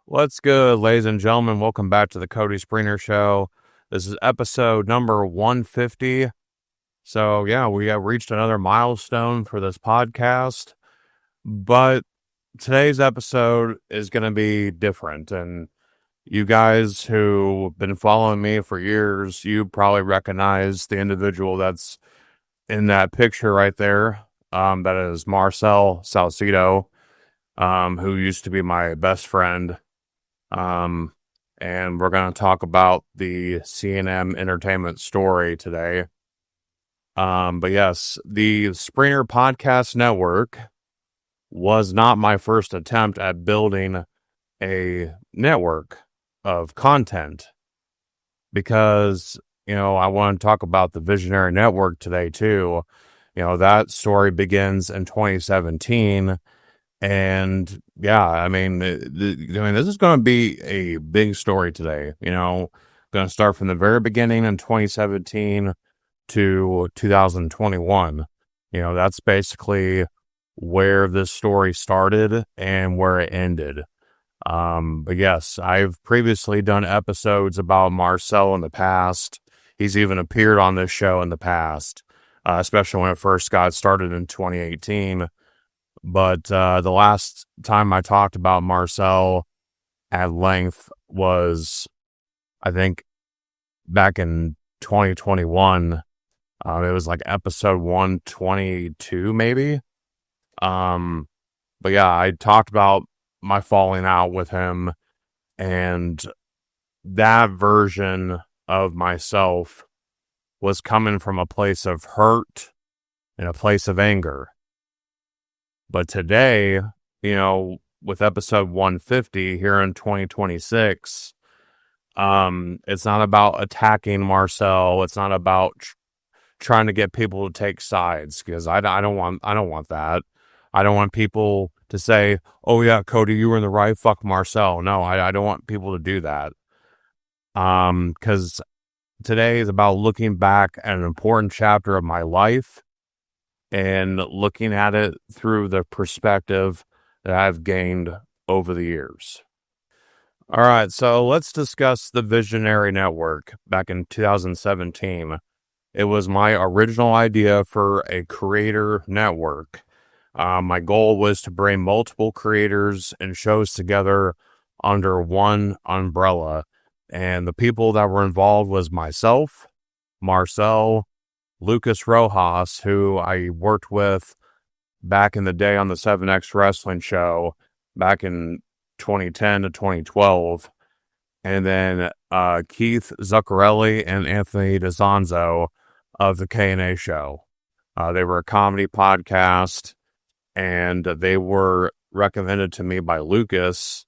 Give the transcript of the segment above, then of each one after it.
What's good, ladies and gentlemen? Welcome back to the Cody Springer Show. This is episode number 150. So, yeah, we have reached another milestone for this podcast. But today's episode is going to be different. And you guys who've been following me for years, you probably recognize the individual that's in that picture right there. That is Marcel Salcido, who used to be my best friend. And we're going to talk about the C&M Entertainment story today. But yes, the Springer Podcast Network was not my first attempt at building a network of content, because, I want to talk about the Visionary Network today too. That story begins in 2017. And yeah, this is going to be a big story today. Going to start from the very beginning in 2017 to 2021. That's basically where this story started and where it ended. But yes, I've previously done episodes about Marcel in the past. He's even appeared on this show in the past, especially when it first got started in 2018. But the last time I talked about Marcel at length was, I think, back in 2021. It was like episode 122, maybe. But yeah, I talked about my falling out with him, and that version of myself was coming from a place of hurt and a place of anger. But today, with episode 150 here in 2026, it's not about attacking Marcel. It's not about trying to get people to take sides, because I don't want that. I don't want people to say, "Oh yeah, Cody, you were in the right. Fuck Marcel." No, I don't want people to do that. Because today is about looking back at an important chapter of my life and looking at it through the perspective that I've gained over the years. All right, so let's discuss the Visionary Network back in 2017. It was my original idea for a creator network. My goal was to bring multiple creators and shows together under one umbrella. And the people that were involved was myself, Marcel, Lucas Rojas, who I worked with back in the day on the 7X Wrestling Show back in 2010 to 2012, and then Keith Zuccarelli and Anthony DeZanzo of the K&A Show. They were a comedy podcast, and they were recommended to me by Lucas.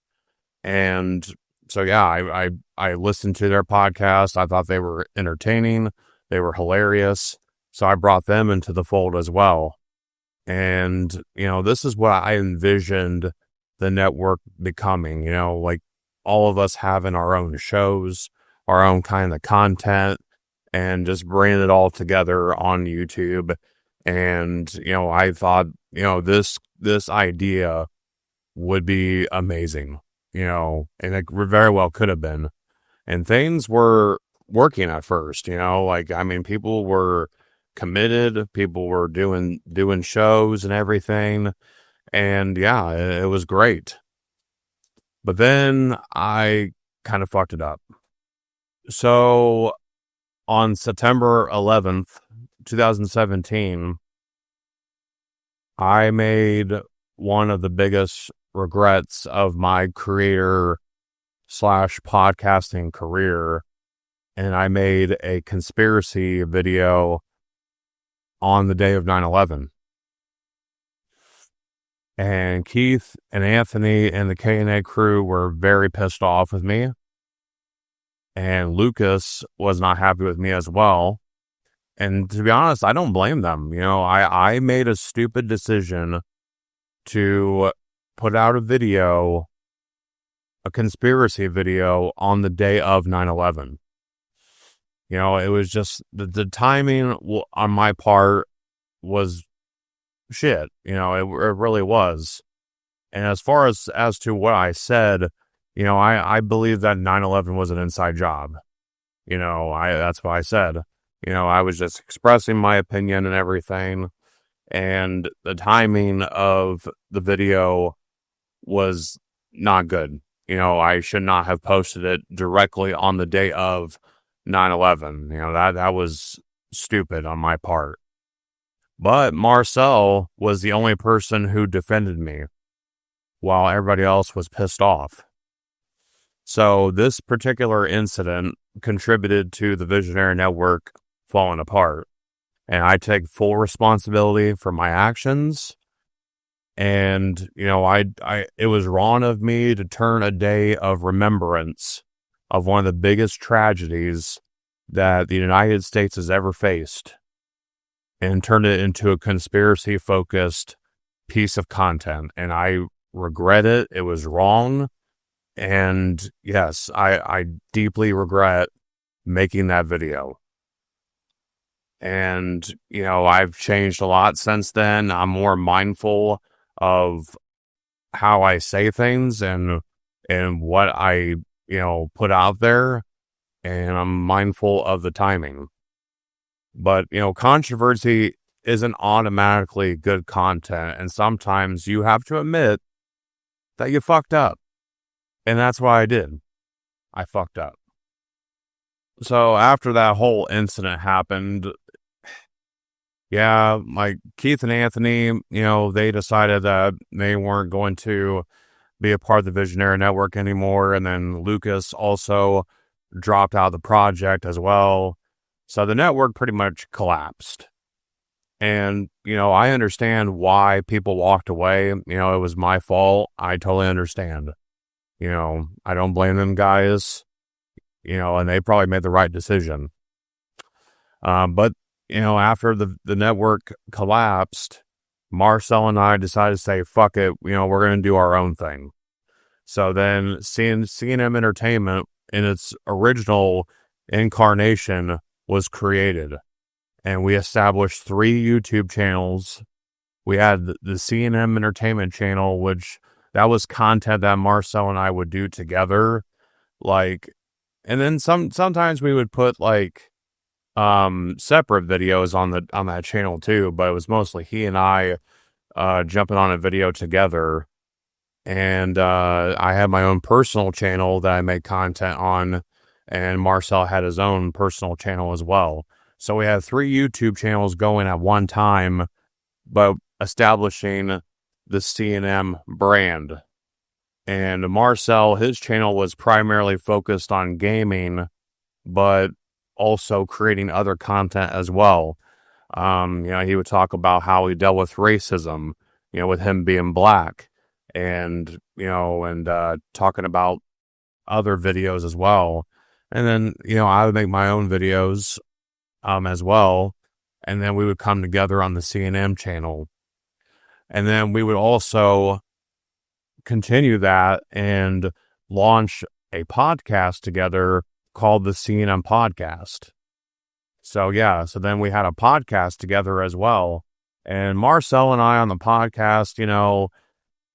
And so, yeah, I listened to their podcast. I thought they were entertaining. They were hilarious. So I brought them into the fold as well. And, this is what I envisioned the network becoming, like all of us having our own shows, our own kind of content, and just bringing it all together on YouTube. And, I thought, this idea would be amazing, and it very well could have been. And things were working at first, people were committed, people were doing shows and everything, and yeah, it was great. But then I kind of fucked it up. So on September 11th, 2017, I made one of the biggest regrets of my creator / podcasting career, and I made a conspiracy video on the day of 9/11. And Keith and Anthony and the K&A crew were very pissed off with me. And Lucas was not happy with me as well. And to be honest, I don't blame them. I made a stupid decision to put out a conspiracy video on the day of 9/11. It was just the timing on my part was shit. It really was. And as far as to what I said, I believe that 9/11 was an inside job. That's what I said. I was just expressing my opinion and everything. And the timing of the video was not good. I should not have posted it directly on the day of 9/11. That was stupid on my part. But Marcel was the only person who defended me while everybody else was pissed off. So this particular incident contributed to the Visionary Network falling apart. And I take full responsibility for my actions. And, it was wrong of me to turn a day of remembrance of one of the biggest tragedies that the United States has ever faced and turn it into a conspiracy-focused piece of content. And I regret it. It was wrong. And yes, I deeply regret making that video. And, I've changed a lot since then. I'm more mindful of how I say things and what I, put out there. And I'm mindful of the timing. But, controversy isn't automatically good content. And sometimes you have to admit that you fucked up. And that's what I did. I fucked up. So after that whole incident happened, yeah, like Keith and Anthony, they decided that they weren't going to be a part of the Visionary Network anymore. And then Lucas also dropped out of the project as well. So the network pretty much collapsed. And, I understand why people walked away. It was my fault. I totally understand. I don't blame them guys, and they probably made the right decision. But, after the network collapsed, Marcel and I decided to say, fuck it, we're going to do our own thing. So then C&M Entertainment in its original incarnation was created. And we established 3 YouTube channels. We had the C&M Entertainment channel, which that was content that Marcel and I would do together. And then sometimes we would put separate videos on that channel too, but it was mostly he and I jumping on a video together. And I had my own personal channel that I made content on, and Marcel had his own personal channel as well. So we had 3 YouTube channels going at one time, but establishing the C&M brand. And Marcel, his channel was primarily focused on gaming, but also creating other content as well. He would talk about how he dealt with racism, with him being black, and talking about other videos as well. And then, I would make my own videos as well. And then we would come together on the C&M channel. And then we would also continue that and launch a podcast together called the C&M Podcast. So then we had a podcast together as well. And Marcel and I on the podcast,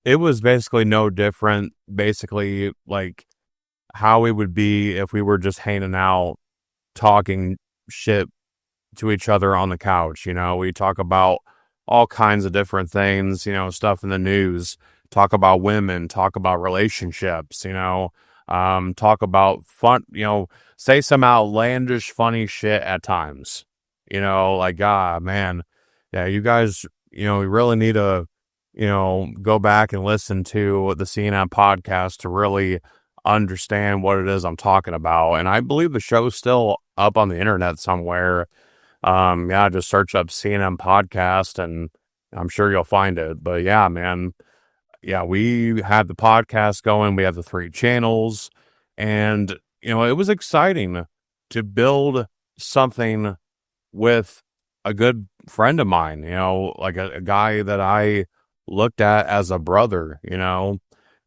it was basically no different, basically like how it would be if we were just hanging out, talking shit to each other on the couch. We talk about all kinds of different things, stuff in the news, talk about women, talk about relationships, talk about fun, say some outlandish, funny shit at times, man, yeah, you guys, you really need to, go back and listen to the C&M podcast to really understand what it is I'm talking about. And I believe the show's still up on the internet somewhere. Just search up C&M Podcast and I'm sure you'll find it. But yeah, man, we had the podcast going. We had the 3 channels, and, it was exciting to build something with a good friend of mine, like a guy that I looked at as a brother,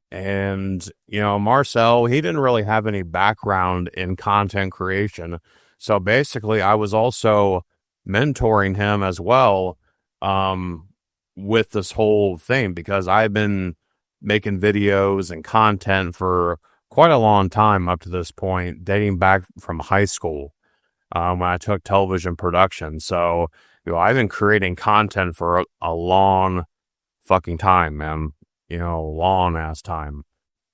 and, Marcel, he didn't really have any background in content creation. So basically I was also mentoring him as well, with this whole thing, because I've been making videos and content for quite a long time up to this point, dating back from high school, when I took television production. So, I've been creating content for a long fucking time, man. Long ass time.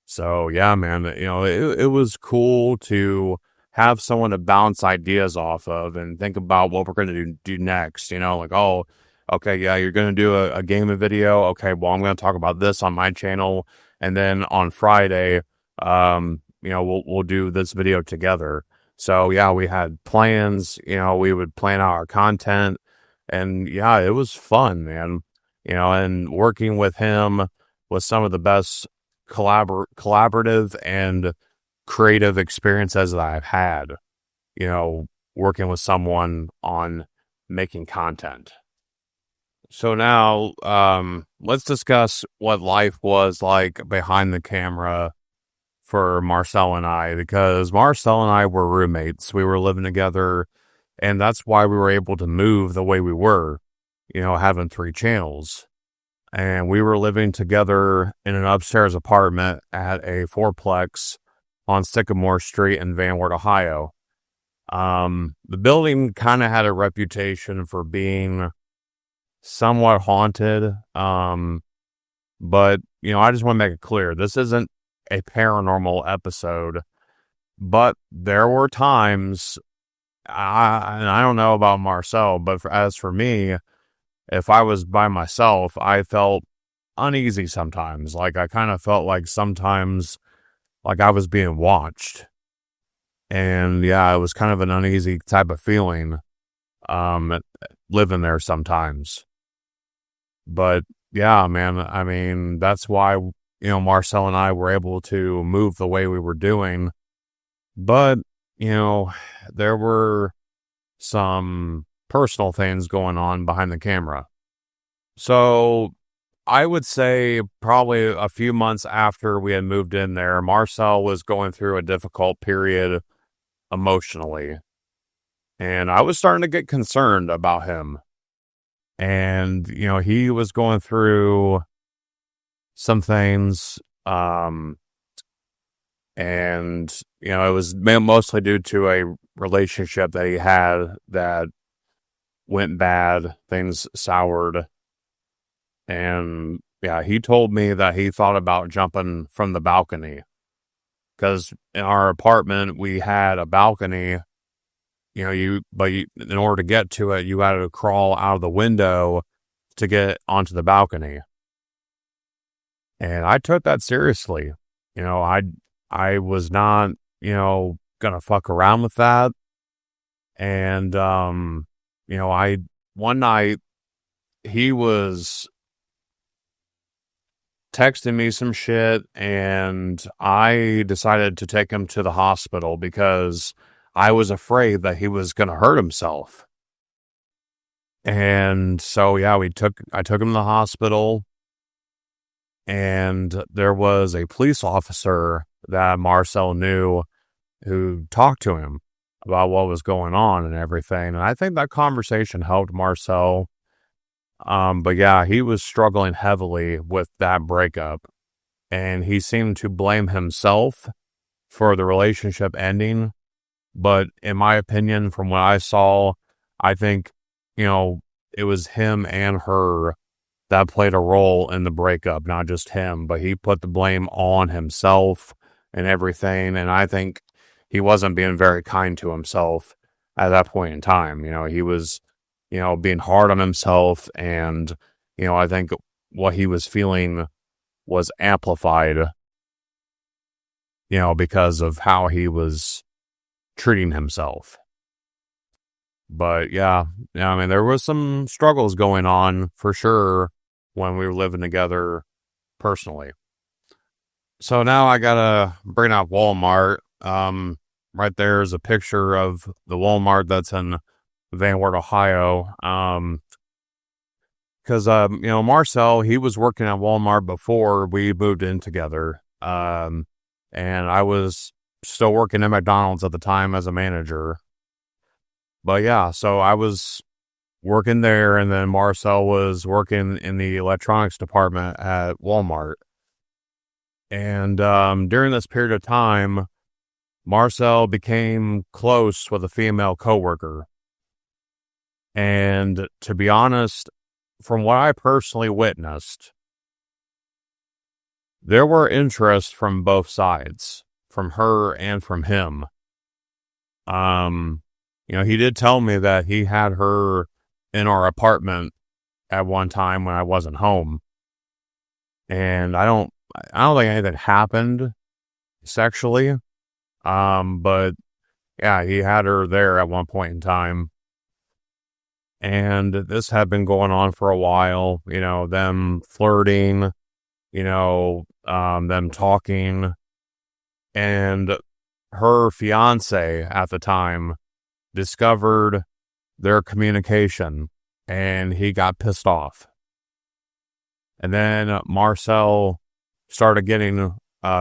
So yeah, man, it was cool to have someone to bounce ideas off of and think about what we're going to do next. Like, oh, okay, yeah, you're going to do a gaming video. Okay, well, I'm going to talk about this on my channel. And then on Friday, we'll do this video together. So yeah, we had plans, we would plan out our content, and yeah, it was fun, man. And working with him was some of the best collaborative and creative experiences that I've had, working with someone on making content. So now, let's discuss what life was like behind the camera for Marcel and I, because Marcel and I were roommates. We were living together, and that's why we were able to move the way we were, having 3 channels. And we were living together in an upstairs apartment at a 4-plex on Sycamore Street in Van Wert, Ohio. The building kind of had a reputation for being somewhat haunted. But, I just want to make it clear, this isn't a paranormal episode, but there were times, and I don't know about Marcel, but as for me, if I was by myself, I felt uneasy sometimes. Like, I kind of felt like sometimes like I was being watched. And yeah, it was kind of an uneasy type of feeling, living there sometimes. But yeah, man, I mean, that's why, Marcel and I were able to move the way we were doing. But, there were some personal things going on behind the camera. So I would say probably a few months after we had moved in there, Marcel was going through a difficult period emotionally. And I was starting to get concerned about him. And, he was going through some things. And, it was mostly due to a relationship that he had that went bad, things soured. And yeah, he told me that he thought about jumping from the balcony, because in our apartment we had a balcony, in order to get to it, you had to crawl out of the window to get onto the balcony. And I took that seriously. I was not, gonna fuck around with that. And, one night he was texting me some shit, and I decided to take him to the hospital because I was afraid that he was going to hurt himself. And so, yeah, I took him to the hospital, and there was a police officer that Marcel knew who talked to him about what was going on and everything. And I think that conversation helped Marcel. But yeah, he was struggling heavily with that breakup, and he seemed to blame himself for the relationship ending. But in my opinion, from what I saw, I think, it was him and her that played a role in the breakup, not just him, but he put the blame on himself and everything. And I think he wasn't being very kind to himself at that point in time. He was, being hard on himself. And, I think what he was feeling was amplified, because of how he was treating himself. But yeah, I mean, there was some struggles going on for sure when we were living together personally. So now I gotta bring up Walmart. Right there is a picture of the Walmart that's in Van Wert, Ohio. Because, Marcel, he was working at Walmart before we moved in together. And I was still working at McDonald's at the time as a manager. But yeah, so I was working there, and then Marcel was working in the electronics department at Walmart. And during this period of time, Marcel became close with a female coworker. And to be honest, from what I personally witnessed, there were interests from both sides, from her and from him. He did tell me that he had her in our apartment at one time when I wasn't home. And I don't think anything happened sexually. But yeah, he had her there at one point in time. And this had been going on for a while, them flirting, them talking. And her fiance at the time discovered their communication, and he got pissed off. And then Marcel started getting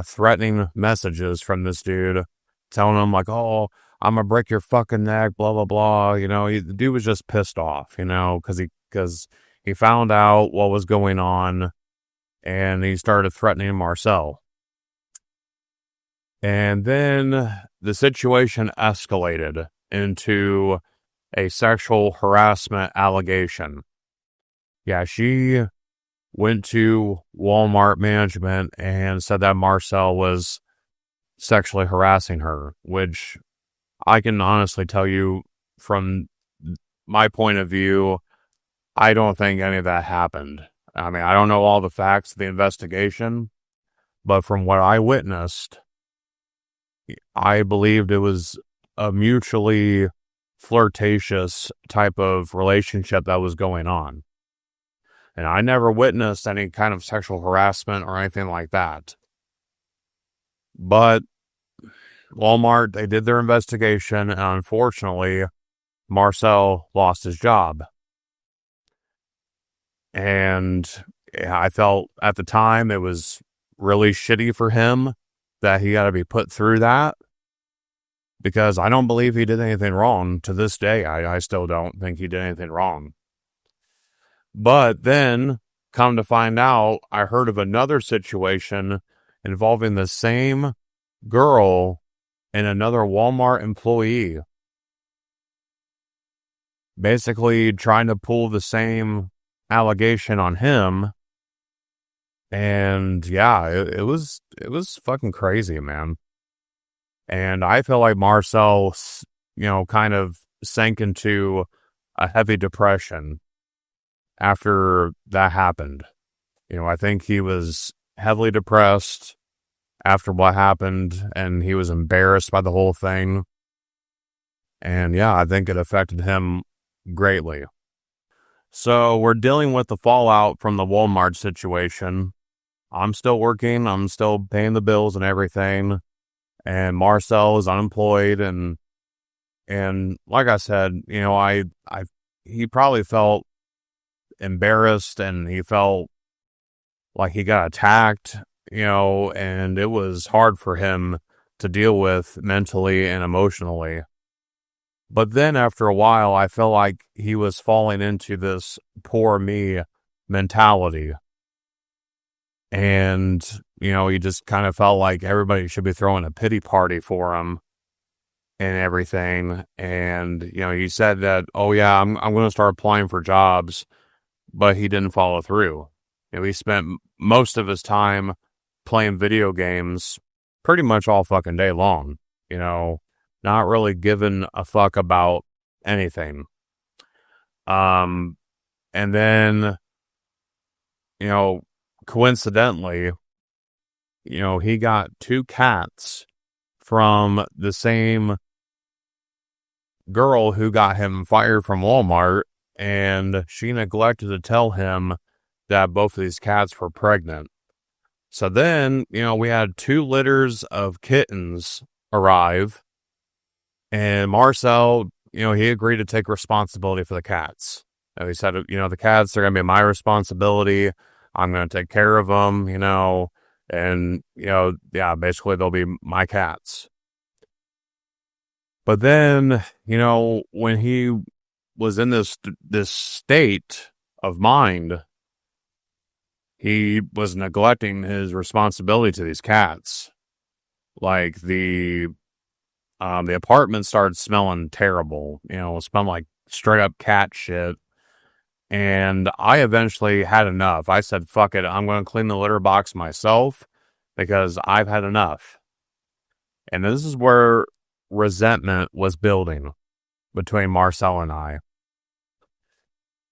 threatening messages from this dude, telling him like, "Oh, I'm gonna break your fucking neck," blah blah blah. The dude was just pissed off, because he found out what was going on, and he started threatening Marcel. And then the situation escalated into a sexual harassment allegation. Yeah, she went to Walmart management and said that Marcel was sexually harassing her, which I can honestly tell you from my point of view, I don't think any of that happened. I mean, I don't know all the facts of the investigation, but from what I witnessed, I believed it was a mutually flirtatious type of relationship that was going on. And I never witnessed any kind of sexual harassment or anything like that. But Walmart, they did their investigation, and unfortunately, Marcel lost his job. And I felt at the time it was really shitty for him that he got to be put through that, because I don't believe he did anything wrong. To this day, I still don't think he did anything wrong. But then, come to find out, I heard of another situation involving the same girl and another Walmart employee, basically trying to pull the same allegation on him. And yeah, it was fucking crazy, man. And I feel like Marcel, kind of sank into a heavy depression after that happened. I think he was heavily depressed after what happened, and he was embarrassed by the whole thing. And yeah, I think it affected him greatly. So we're dealing with the fallout from the Walmart situation. I'm still working. I'm still paying the bills and everything. And Marcel is unemployed. And like I said, he probably felt embarrassed, and he felt like he got attacked, and it was hard for him to deal with mentally and emotionally. But then after a while, I felt like he was falling into this poor me mentality. And, he just kind of felt like everybody should be throwing a pity party for him and everything. And, he said that, "Oh yeah, I'm going to start applying for jobs," but he didn't follow through. He spent most of his time playing video games pretty much all fucking day long, not really giving a fuck about anything. And then, coincidentally, he got 2 cats from the same girl who got him fired from Walmart, and she neglected to tell him that both of these cats were pregnant. So then, we had 2 litters of kittens arrive, and Marcel, he agreed to take responsibility for the cats. He said, the cats are going to be my responsibility. I'm going to take care of them, and, basically they'll be my cats. But then, when he was in this state of mind, he was neglecting his responsibility to these cats. Like the apartment started smelling terrible, it smelled like straight up cat shit. And I eventually had enough. I said, fuck it, I'm going to clean the litter box myself because I've had enough. And this is where resentment was building between Marcel and I.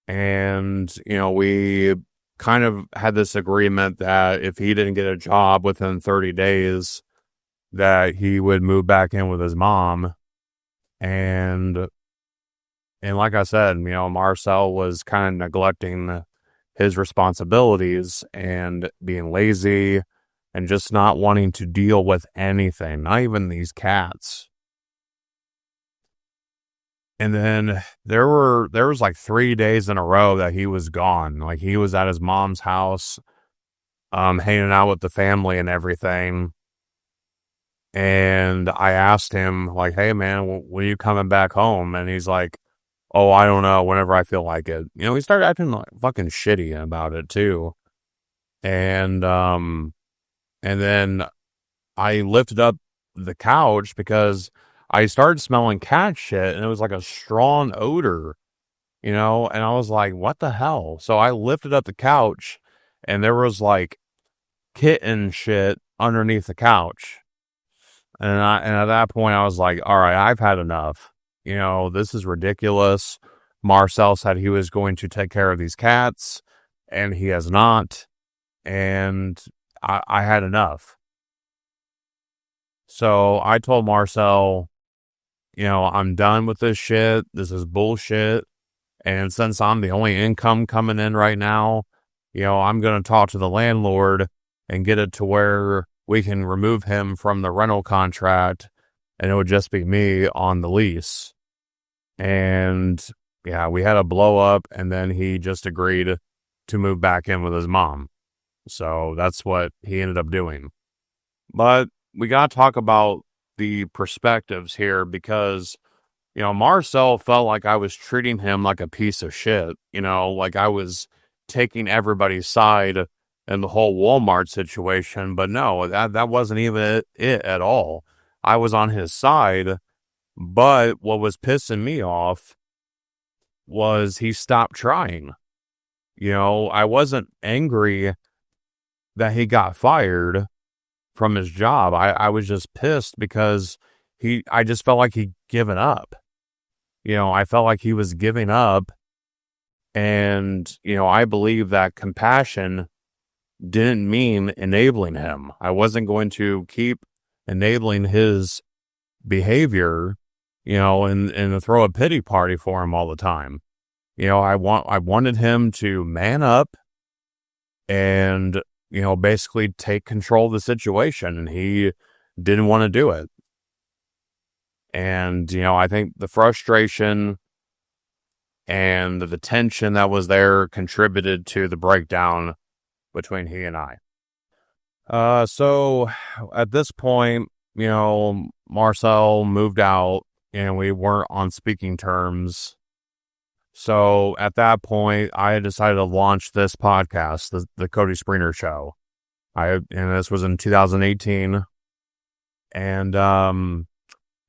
And, we kind of had this agreement that if he didn't get a job within 30 days, that he would move back in with his mom. And like I said, Marcel was kind of neglecting his responsibilities and being lazy and just not wanting to deal with anything, not even these cats. And then there was like 3 days in a row that he was gone. Like he was at his mom's house, hanging out with the family and everything. And I asked him, like, hey man, when are you coming back home? And he's like, oh, I don't know, whenever I feel like it. He started acting like fucking shitty about it too. And then I lifted up the couch because I started smelling cat shit, and it was like a strong odor, and I was like, what the hell? So I lifted up the couch, and there was like kitten shit underneath the couch. And at that point, I was like, all right, I've had enough. This is ridiculous. Marcel said he was going to take care of these cats, and he has not. And I had enough. So I told Marcel, I'm done with this shit. This is bullshit. And since I'm the only income coming in right now, I'm going to talk to the landlord and get it to where we can remove him from the rental contract, and it would just be me on the lease. And yeah, we had a blow up, and then he just agreed to move back in with his mom. So that's what he ended up doing. But we got to talk about the perspectives here because, Marcel felt like I was treating him like a piece of shit, like I was taking everybody's side in the whole Walmart situation. But no, that wasn't even it at all. I was on his side, but what was pissing me off was he stopped trying. I wasn't angry that he got fired from his job. I was just pissed because I just felt like he'd given up. I felt like he was giving up. And, I believe that compassion didn't mean enabling him. I wasn't going to keep enabling his behavior, and throw a pity party for him all the time. I wanted him to man up and, basically take control of the situation, and he didn't want to do it. And, I think the frustration and the tension that was there contributed to the breakdown between he and I. So at this point, Marcel moved out and we weren't on speaking terms. So at that point, I decided to launch this podcast, the Cody Springer Show. And this was in 2018. And,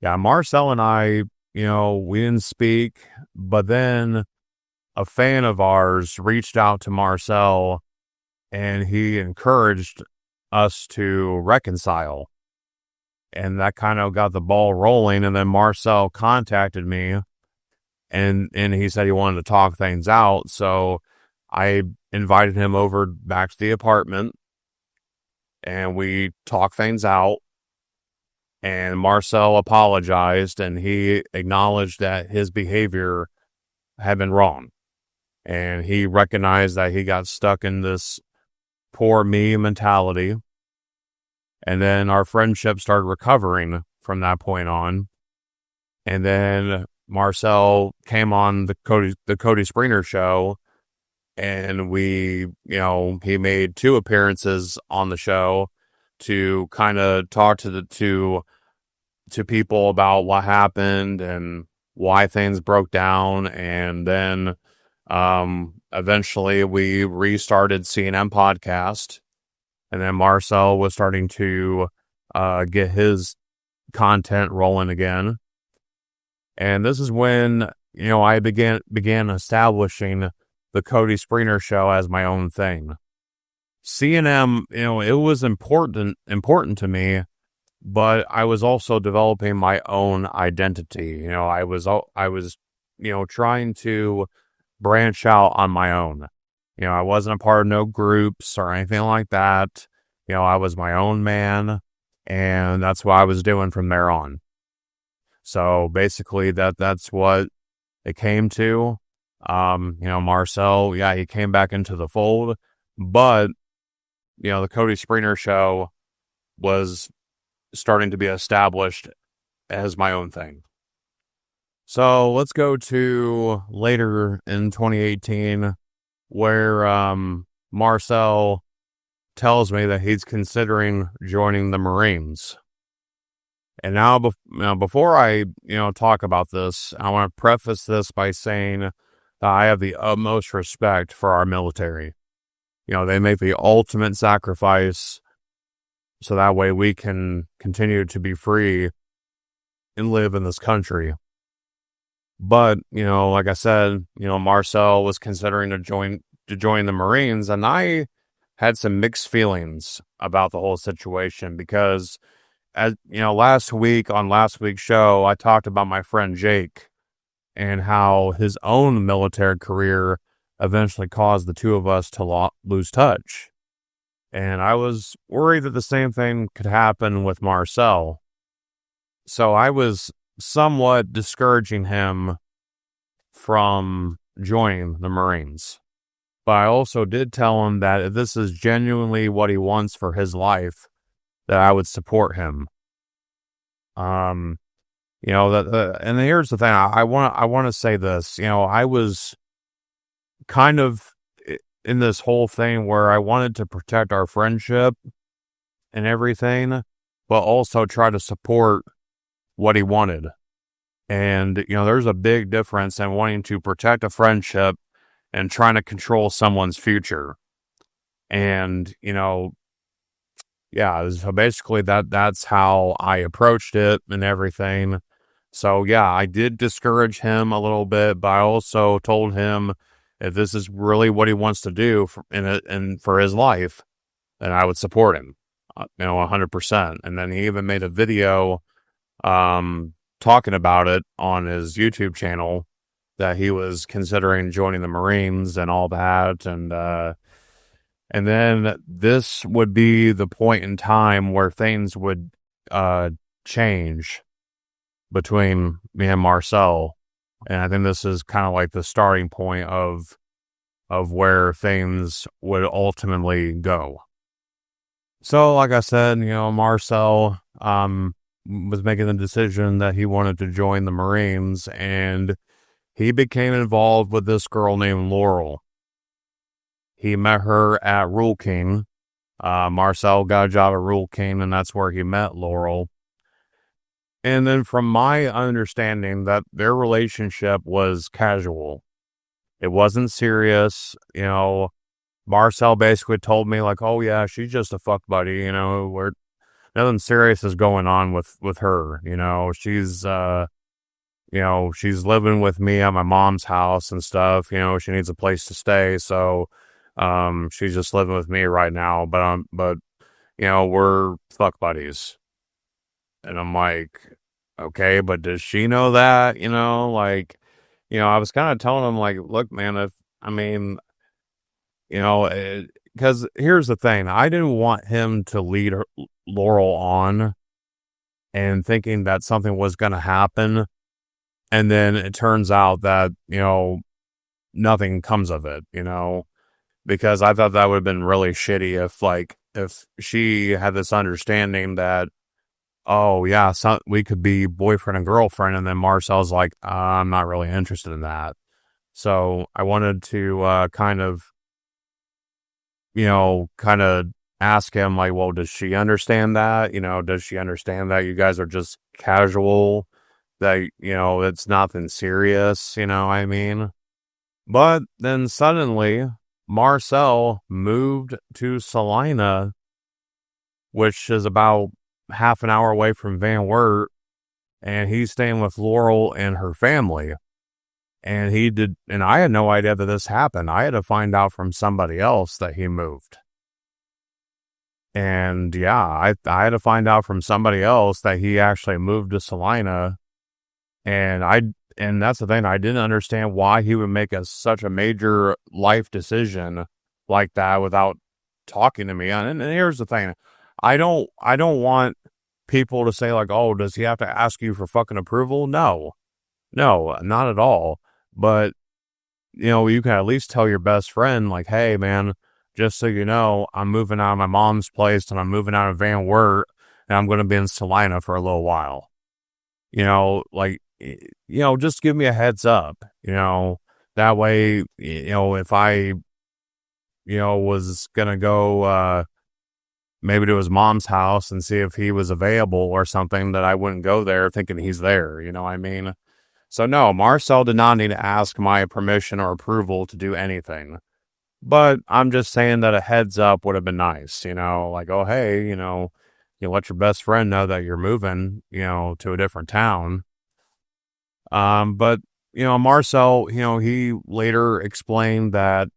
Marcel and I, we didn't speak, but then a fan of ours reached out to Marcel and he encouraged us to reconcile. And that kind of got the ball rolling. And then Marcel contacted me and he said he wanted to talk things out. So I invited him over back to the apartment and we talked things out. And Marcel apologized and he acknowledged that his behavior had been wrong. And he recognized that he got stuck in this poor me mentality. And then our friendship started recovering from that point on. And then Marcel came on the Cody Springer Show, and we, he made 2 appearances on the show to kind of talk to people about what happened and why things broke down. And then eventually we restarted C&M Podcast, and then Marcel was starting to get his content rolling again. And this is when, I began establishing the Cody Springer Show as my own thing. C&M, it was important to me, but I was also developing my own identity. I was trying to branch out on my own. I wasn't a part of no groups or anything like that. I was my own man, and that's what I was doing from there on. So basically that's what it came to. Marcel, he came back into the fold, but the Cody Springer Show was starting to be established as my own thing. So let's go to later in 2018, where Marcel tells me that he's considering joining the Marines. And now, before I talk about this, I want to preface this by saying that I have the utmost respect for our military. They make the ultimate sacrifice so that way we can continue to be free and live in this country. But, like I said, Marcel was considering to join the Marines, and I had some mixed feelings about the whole situation because, as last week's show, I talked about my friend Jake and how his own military career eventually caused the two of us to lose touch. And I was worried that the same thing could happen with Marcel. So I was somewhat discouraging him from joining the Marines. But I also did tell him that if this is genuinely what he wants for his life, that I would support him. And here's the thing. I want to say this. I was kind of in this whole thing where I wanted to protect our friendship and everything, but also try to support what he wanted. And, there's a big difference in wanting to protect a friendship and trying to control someone's future. And, so basically that's how I approached it and everything. So, I did discourage him a little bit, but I also told him if this is really what he wants to do for his life, then I would support him, 100%. And then he even made a video talking about it on his YouTube channel, that he was considering joining the Marines and all that. And then this would be the point in time where things would change between me and Marcel. And I think this is kind of like the starting point of where things would ultimately go. So, like I said, Marcel was making the decision that he wanted to join the Marines, and he became involved with this girl named Laurel. He met her at Rule King. Marcel got a job at Rule King, and that's where he met Laurel. And then from my understanding, that their relationship was casual. It wasn't serious. Marcel basically told me, like, oh yeah, she's just a fuck buddy, nothing serious is going on with her. She's she's living with me at my mom's house and stuff. She needs a place to stay, so she's just living with me right now. But we're fuck buddies. And I'm like, okay, but does she know that? I was kind of telling him, like, look, man, because here's the thing. I didn't want him to lead Laurel on and thinking that something was going to happen. And then it turns out that, nothing comes of it, because I thought that would have been really shitty if she had this understanding that, oh yeah, we could be boyfriend and girlfriend. And then Marcel's like, I'm not really interested in that. So I wanted to kind of ask him, like, well, does she understand that? Does she understand that you guys are just casual, that, it's nothing serious, I mean? But then suddenly, Marcel moved to Salina, which is about half an hour away from Van Wert, and he's staying with Laurel and her family. And I had no idea that this happened. I had to find out from somebody else that he moved. And yeah, I had to find out from somebody else that he actually moved to Salina. And that's the thing. I didn't understand why he would make such a major life decision like that without talking to me. And here's the thing. I don't want people to say like, oh, does he have to ask you for fucking approval? No, not at all. But, you can at least tell your best friend, like, hey, man, just so you know, I'm moving out of my mom's place and I'm moving out of Van Wert and I'm going to be in Salina for a little while. Just give me a heads up, that way, if I, was going to go, maybe to his mom's house and see if he was available or something, that I wouldn't go there thinking he's there. You know what I mean? So no, Marcel did not need to ask my permission or approval to do anything. But I'm just saying that a heads up would have been nice, like, oh, hey, you let your best friend know that you're moving, to a different town. But Marcel, he later explained that,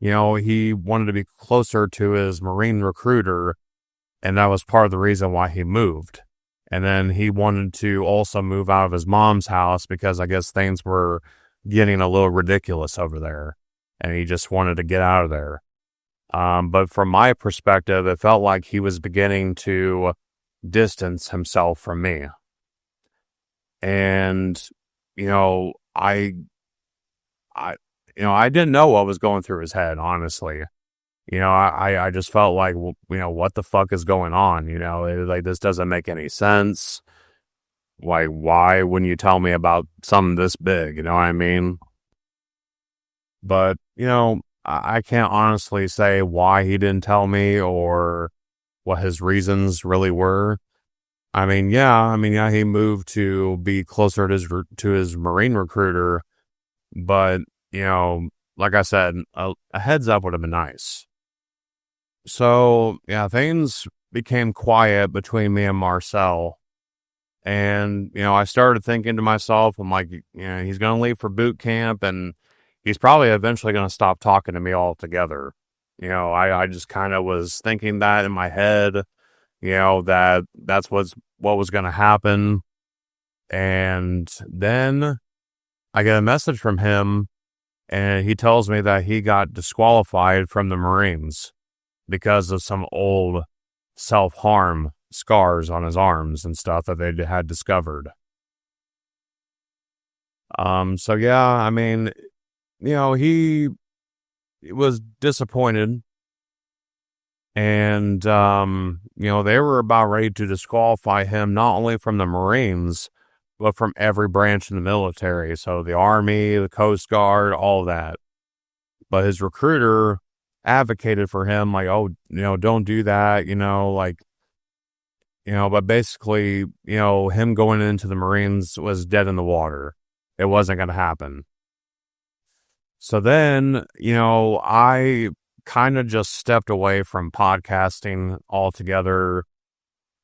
he wanted to be closer to his Marine recruiter, and that was part of the reason why he moved. And then he wanted to also move out of his mom's house because I guess things were getting a little ridiculous over there. And he just wanted to get out of there. But from my perspective, it felt like he was beginning to distance himself from me. And, I didn't know what was going through his head, honestly. I just felt like, what the fuck is going on? Like, this doesn't make any sense. Like, why wouldn't you tell me about something this big? You know what I mean? But, I can't honestly say why he didn't tell me or what his reasons really were. I mean, yeah, he moved to be closer to his Marine recruiter, but, like I said, a heads up would have been nice. So, yeah, things became quiet between me and Marcel. And, I started thinking to myself, I'm like, he's going to leave for boot camp and he's probably eventually going to stop talking to me altogether. I just kind of was thinking that in my head, that's what was going to happen. And then I get a message from him and he tells me that he got disqualified from the Marines because of some old self-harm scars on his arms and stuff that they had discovered. So yeah, I mean, he was disappointed and, they were about ready to disqualify him not only from the Marines, but from every branch in the military. So the Army, the Coast Guard, all that. But his recruiter advocated for him, like, oh, don't do that, but basically, him going into the Marines was dead in the water. It wasn't going to happen. So then, I kind of just stepped away from podcasting altogether.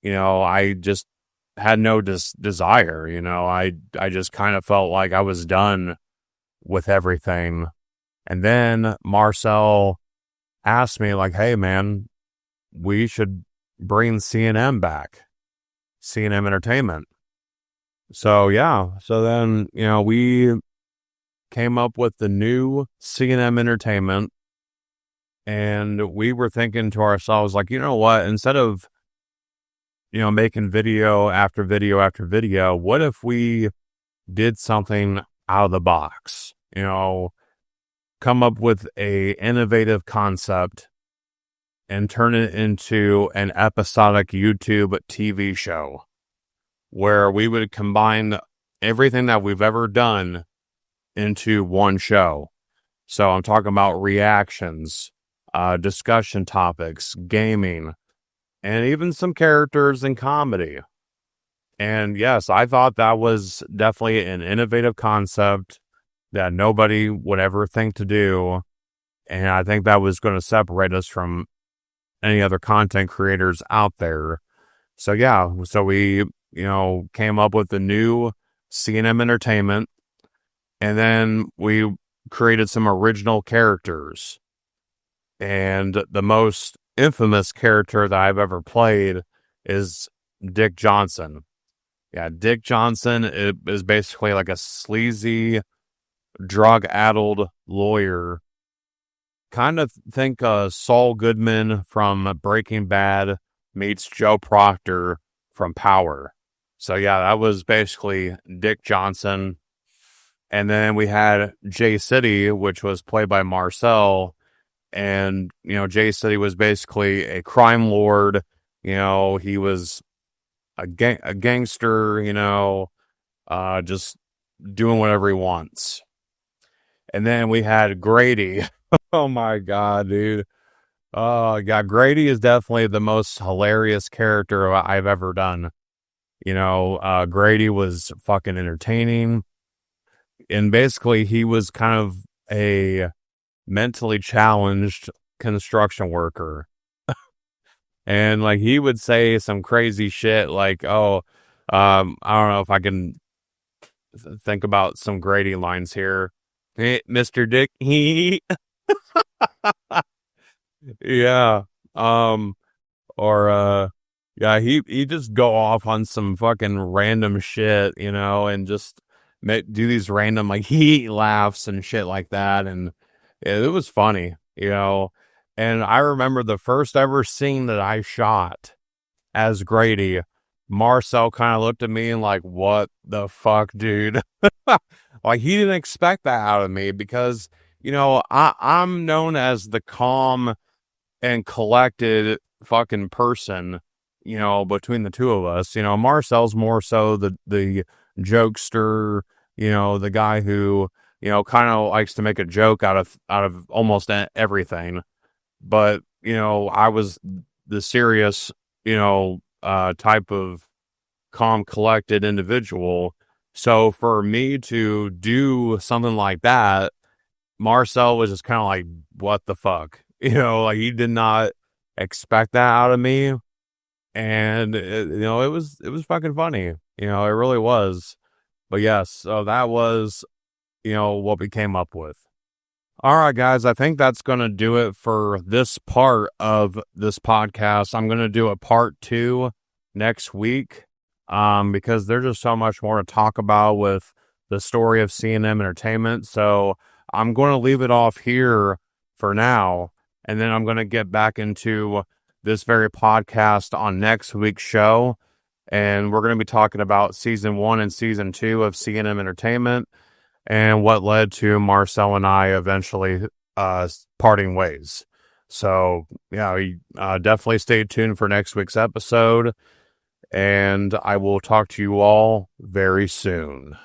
I just had no desire, I just kind of felt like I was done with everything. And then Marcel asked me, like, hey, man, we should bring C&M back, C&M Entertainment. So, yeah. So then, we came up with the new C&M Entertainment. And we were thinking to ourselves, like, you know what? Instead of, making video after video after video, what if we did something out of the box? Come up with a innovative concept and turn it into an episodic YouTube TV show where we would combine everything that we've ever done into one show. So I'm talking about reactions, discussion topics, gaming, and even some characters and comedy. And yes, I thought that was definitely an innovative concept that nobody would ever think to do. And I think that was going to separate us from any other content creators out there. So yeah, so we, came up with the new C&M Entertainment, and then we created some original characters. And the most infamous character that I've ever played is Dick Johnson. Yeah, Dick Johnson is basically like a sleazy, drug-addled lawyer. Kind of think Saul Goodman from Breaking Bad meets Joe Proctor from Power. So yeah, that was basically Dick Johnson. And then we had J City, which was played by Marcel. And, J City was basically a crime lord. He was a gangster, just doing whatever he wants. And then we had Grady. Oh my God, dude. Oh, yeah, Grady is definitely the most hilarious character I've ever done. Grady was fucking entertaining. And basically, he was kind of a mentally challenged construction worker. And, like, he would say some crazy shit like, I don't know if I can think about some Grady lines here. Hey, Mr. Dick, yeah. Yeah, he just go off on some fucking random shit, and just do these random, like, he laughs and shit like that. And it was funny, and I remember the first ever scene that I shot as Grady, Marcel kind of looked at me and like, what the fuck, dude? Like, he didn't expect that out of me because, I'm known as the calm and collected fucking person, between the two of us. Marcel's more so the jokester, the guy who, kind of likes to make a joke out of almost everything. But, I was the serious, type of calm, collected individual. So for me to do something like that, Marcel was just kind of like, what the fuck? Like, he did not expect that out of me. And, it was fucking funny. It really was. But yes, so that was, what we came up with. All right, guys, I think that's going to do it for this part of this podcast. I'm going to do a part 2 next week because there's just so much more to talk about with the story of C&M Entertainment. So I'm going to leave it off here for now, and then I'm going to get back into this very podcast on next week's show. And we're going to be talking about season 1 and season 2 of C&M Entertainment and what led to Marcel and I eventually parting ways. So, yeah, definitely stay tuned for next week's episode, and I will talk to you all very soon.